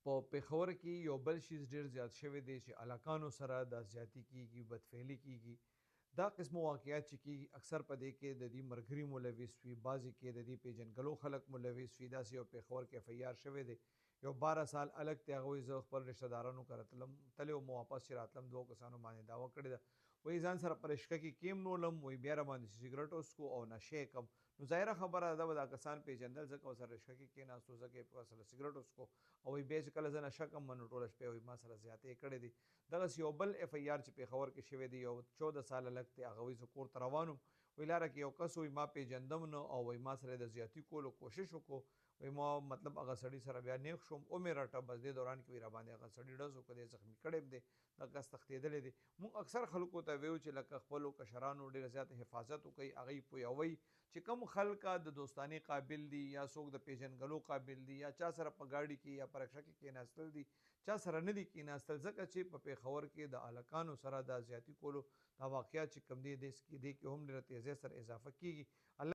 په پېښور کې یو بل شیز ډېر زیات شوی دی چې هلکانو سره دا زیاتي کېږي، بدفعلي کېږي. دا قسمه واقعات چې کېږي اکثر په دې کې د دې ملګري ملوث وي، بعضې کې د دې پېژنګلو خلک ملوث وي. داسې یو پېښور کې اف ای آر شوی دی. یو 12 سال هلک دی، هغه وایي زه خپل رشته دارانو کره تللی وم، واپس چې راتلم 2 کسانو باندې دعوه کړې ده. وایي ځان سره په رشقه کې کېمنولم، وایي بیا راباندې سګرټ وڅښو او نشه یې کړم. نو ظاهره خبره ده به دا کسان پېژندل ځکه ورسره رشقه کې کېناستو، ځکه یې ورسره سګرټ وڅښو او وایي بیا چې کله زه نشه کړم نو ټوله شپه یې وایي ما سره زیاتې کړې دي. دغسې یو بل اف ای آر چې پېښور کې شوی دی، یو 14 ساله هلک دی، هغه وایي زه کور ته روان وم، وایي لاره کې یو کس وایي ما پېژندم نه او وایي ما سره یې د زیاتي کولو کوشش وکړو. وایي ما مطلب هغه سړي سره بیا نیغ شوم، ومې رټه. بس دې دوران کې وایي راباندې هغه سړي ډز وکړ، دی زخمي کړی هم دی، دا کس تښتېدلی دی. موږ اکثر خلکو ته ویو چې لکه خپلو کشرانو ډېره زیاته حفاظت وکړئ، هغوی پویوئ چې کوم خلکه د دوستانې قابل دي یا څوک د پېژنګلو قابل دي یا چا سره په ګاډي کې یا په رکشه کې کېناستل دي، چا سره نه دي کېناستل. ځکه چې په پېښور کې د هلکانو سره دا زیاتي کولو دا واقعات چې کوم دي دې کې هم ډېره تیزۍ سره اضافه کېږي.